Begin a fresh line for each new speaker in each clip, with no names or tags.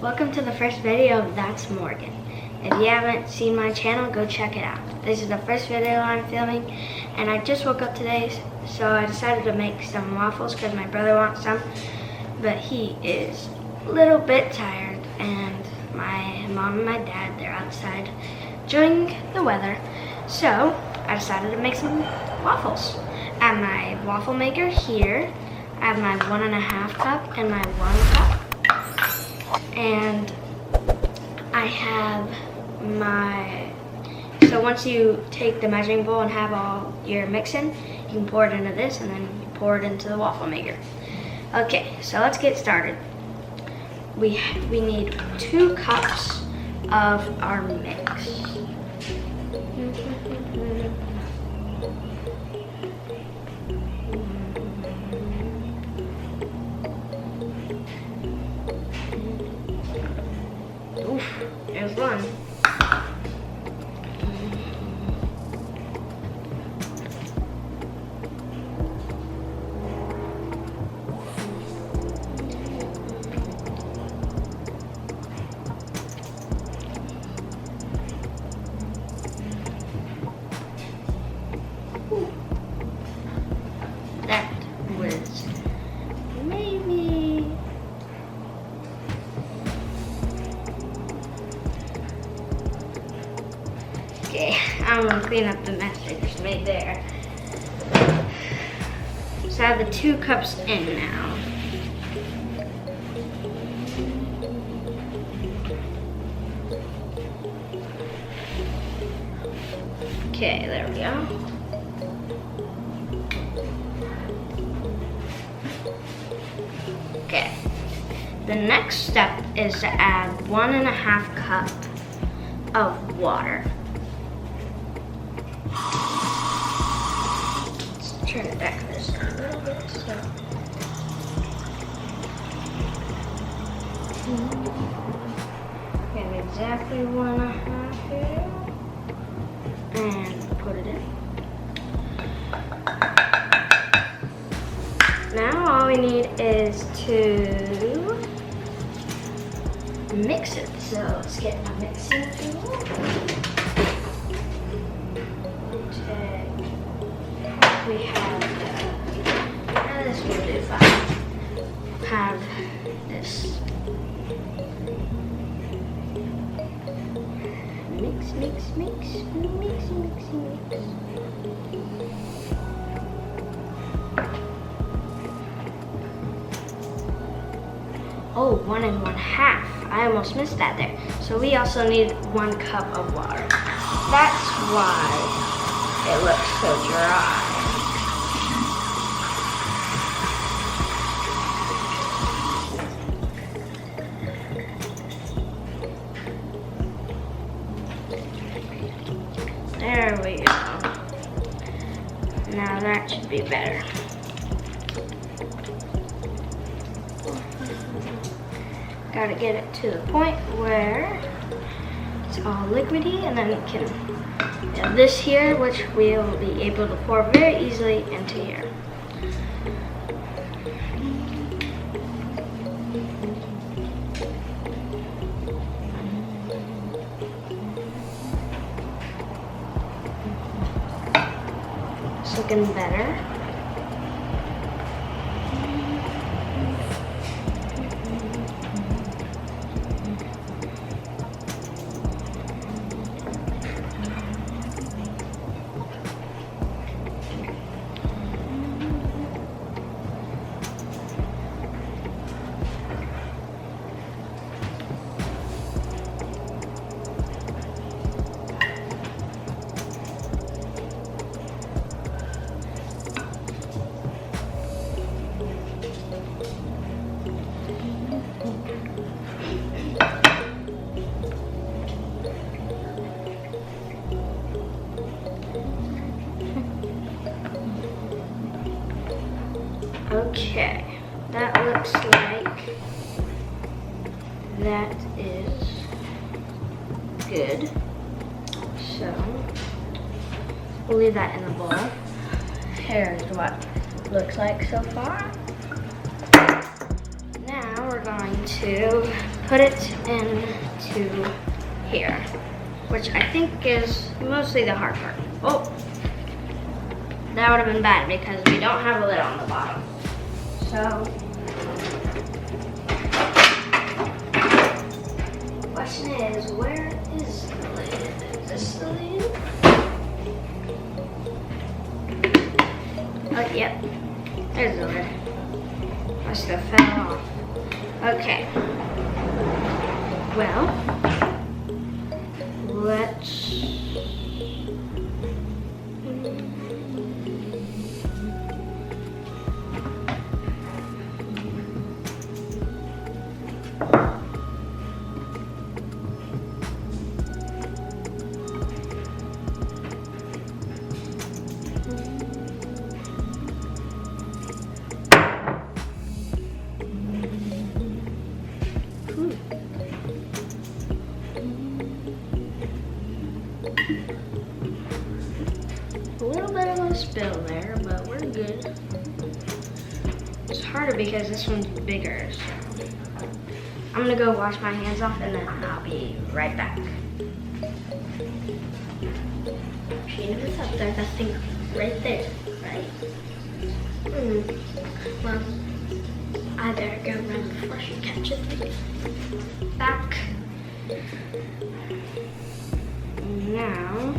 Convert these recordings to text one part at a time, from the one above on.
Welcome to the first video of That's Morgan. If you haven't seen my channel, go check it out. This is the first video I'm filming, and I just woke up today, so I decided to make some waffles because my brother wants some, but he is a little bit tired, and my mom and my dad, they're outside enjoying the weather, so I decided to make some waffles. I have my waffle maker here. I have my 1.5 cup and my 1 cup. And I have so once you take the measuring bowl and have all your mixing, you can pour it into this and then you pour it into the waffle maker. Okay, so let's get started. We need 2 cups of our mix. Oof, there's one. That was maybe okay. I'm gonna clean up the mess I just made there. So I have the 2 cups in now. Okay, there we go. Okay, the next step is to add 1.5 cup of water. Let's turn it back this a little bit. So. We have exactly 1.5 here. And put it in. Now all we need is to mix it. So let's get my mixing tool. We have this will do fine. Have this. Mix, mix, mix, mix, mix, mix. Oh, 1 1/2. I almost missed that there. So we also need 1 cup of water. That's why it looks so dry. There we go. Now that should be better. Gotta get it to the point where it's all liquidy, and then you can have this here, which we'll be able to pour very easily into here. It's looking better. Okay, that looks like that is good. So we'll leave that in the bowl. Here's what it looks like so far. Now we're going going to put it into here, which I think is mostly the hard part. Oh, that would have been bad because we don't have a lid on the bottom. So, question is, where is the lid? Is this the lid? Oh, yep. There's the lid. Must have fell off. Okay. Well, let's... A little bit of a spill there, but we're good. It's harder because this one's bigger, so I'm gonna go wash my hands off and then I'll be right back. Peanut is up there, that thing right there, right? Well, I better go run before she catches me. Back. Now,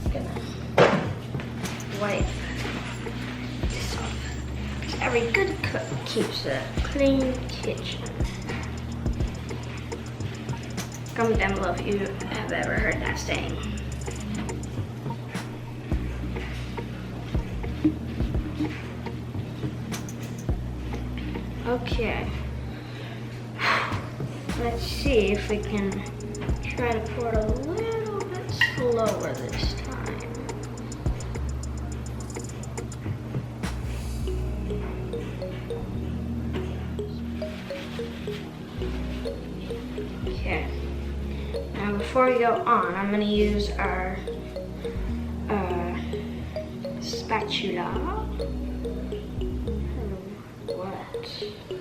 I'm gonna wipe this off. Every good cook keeps a clean kitchen. Comment down below if you have ever heard that saying. Okay. Let's see if we can try to pour it a little bit slower this time. Okay. Now before we go on, I'm going to use our spatula.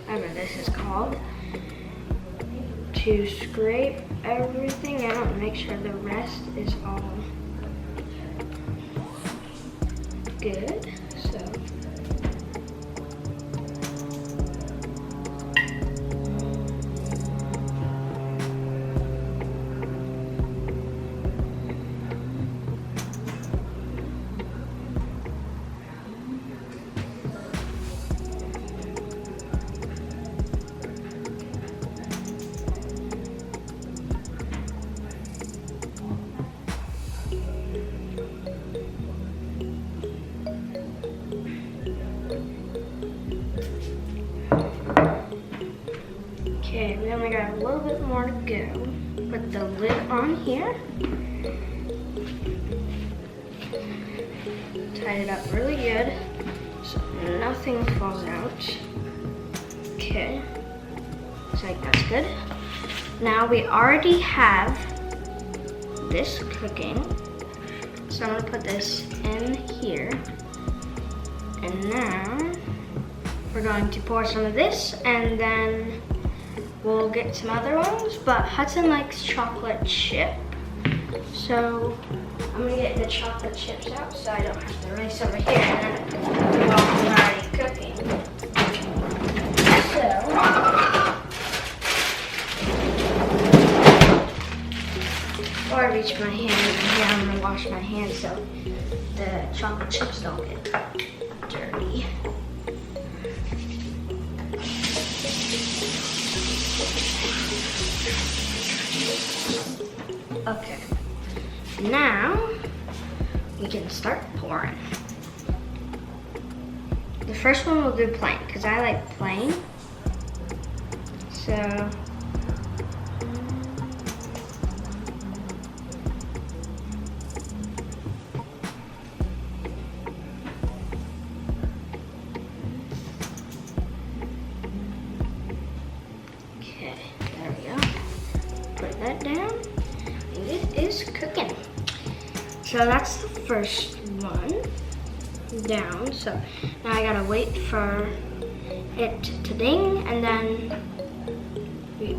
Whatever this is called. To scrape everything out and make sure the rest is all good. So okay, we only got a little bit more to go. Put the lid on here. Tie it up really good so nothing falls out. Okay, looks like that's good. Now we already have this cooking. So I'm gonna put this in here. And now we're going to pour some of this and then we'll get some other ones, but Hudson likes chocolate chip. So I'm gonna get the chocolate chips out so I don't have to race over here and then while I'm already cooking. So, before I reach my hand in here, I'm gonna wash my hands so the chocolate chips don't get dirty. Okay, now we can start pouring. The first one we'll do plain because I like plain. So okay, there we go. Put that down. It is cooking. So that's the first one down. So now I gotta wait for it to ding and then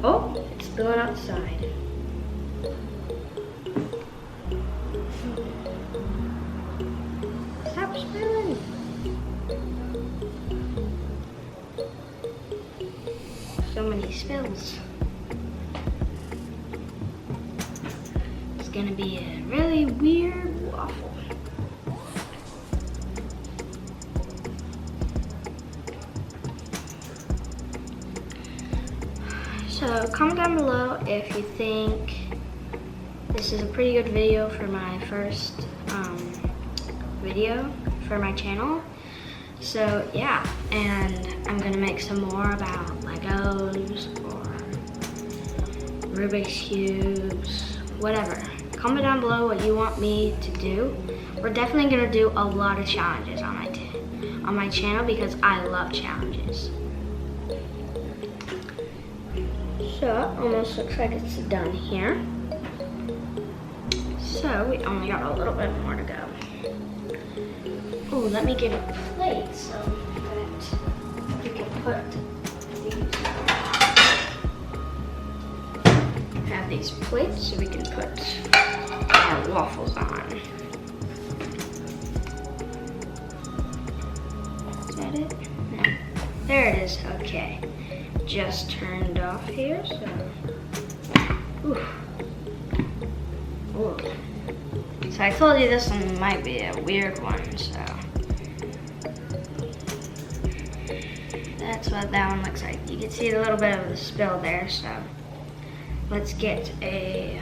Oh, it's spilling outside. Stop spilling. So many spills. It's gonna be a really weird waffle. So comment down below if you think this is a pretty good video for my first video for my channel. So yeah, and I'm gonna make some more about Legos or Rubik's Cubes, whatever. Comment down below what you want me to do. We're definitely gonna do a lot of challenges on my channel because I love challenges. So almost looks like it's done here. So we only got a little bit more to go. Oh, let me get a plate so that we can put these. Have these plates so we can put our waffles on. Is that it? No. There it is. Okay. Just turned off here, so. Ooh. Ooh. So I told you this one might be a weird one, so. That's what that one looks like. You can see a little bit of the spill there, so. Let's get a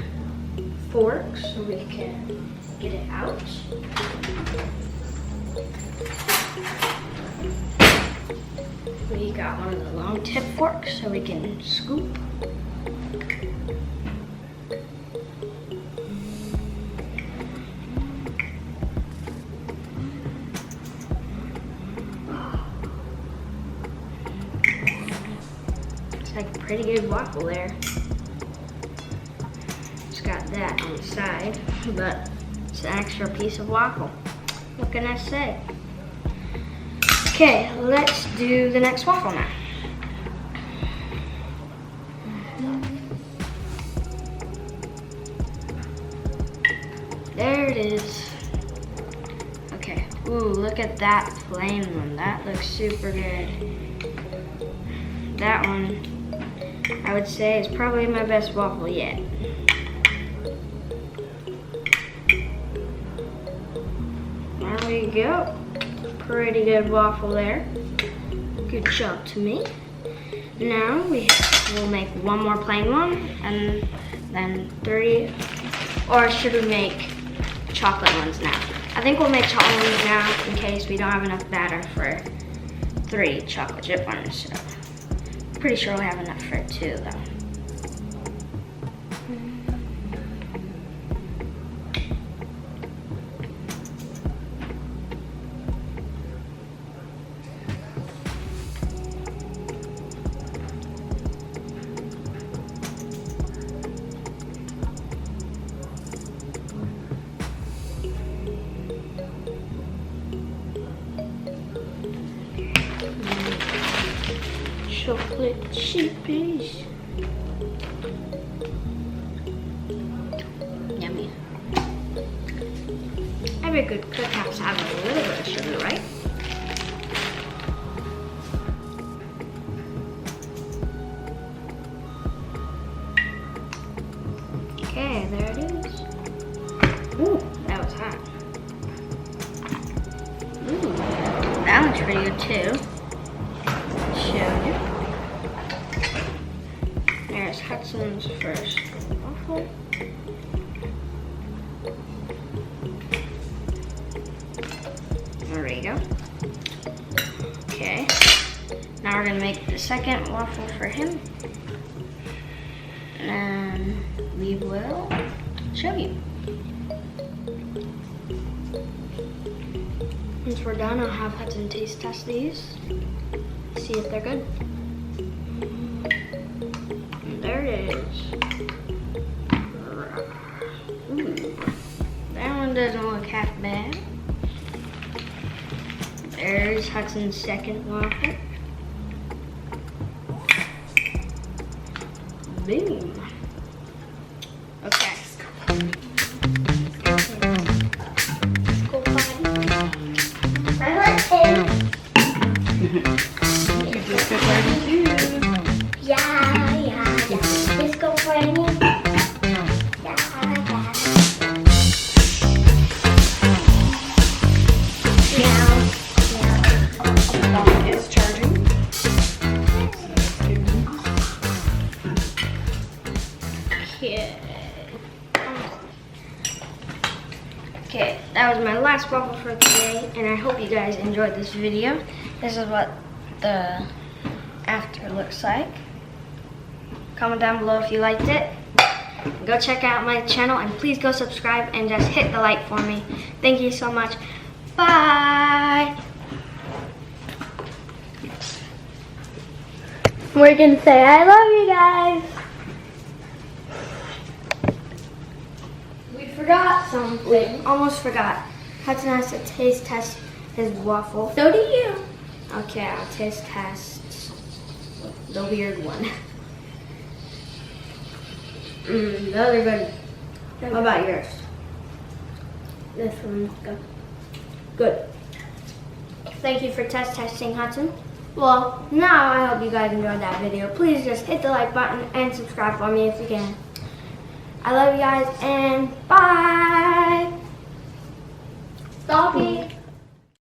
fork so we can get it out. We got one of the long tip forks so we can scoop. It's like a pretty good waffle there. It's got that on the side, but it's an extra piece of waffle. What can I say? Okay, let's do the next waffle now. There it is. Okay, ooh, look at that plain one. That looks super good. That one, I would say, is probably my best waffle yet. There we go. Pretty good waffle there. Good job to me. Now we will make one more plain one and then 3, or should we make chocolate ones now? I think we'll make chocolate ones now in case we don't have enough batter for 3 chocolate chip ones. So pretty sure we'll have enough for 2 though. Chocolate chippies. Yummy. Every good cook has to have a little bit of sugar, right? Okay, there it is. Ooh, that was hot. Ooh, that looks pretty good too. Show you. There's Hudson's first waffle. There we go. Okay. Now we're gonna make the second waffle for him. And we will show you. Once we're done, I'll have Hudson taste test these. See if they're good. There it is. Ooh, that one doesn't look half bad. There's Hudson's second waffle. Boom. Okay. Let's go party. I like him.
You just go party too.
Yeah. Let's go party. Yeah.
It's charging.
Okay, that was my last waffle for today, and I hope you guys enjoyed this video. This is what the after looks like. Comment down below if you liked it. Go check out my channel, and please go subscribe and just hit the like for me. Thank you so much. Bye. We're gonna say I love you guys.
We forgot something.
We almost forgot. Hudson has to taste test his waffle.
So do you.
Okay, I'll taste test the weird one. Those are good. How about yours?
This one's good.
Good. Thank you for testing, Hudson. Well, now I hope you guys enjoyed that video. Please just hit the like button and subscribe for me if you can. I love you guys, and bye.
Stop it.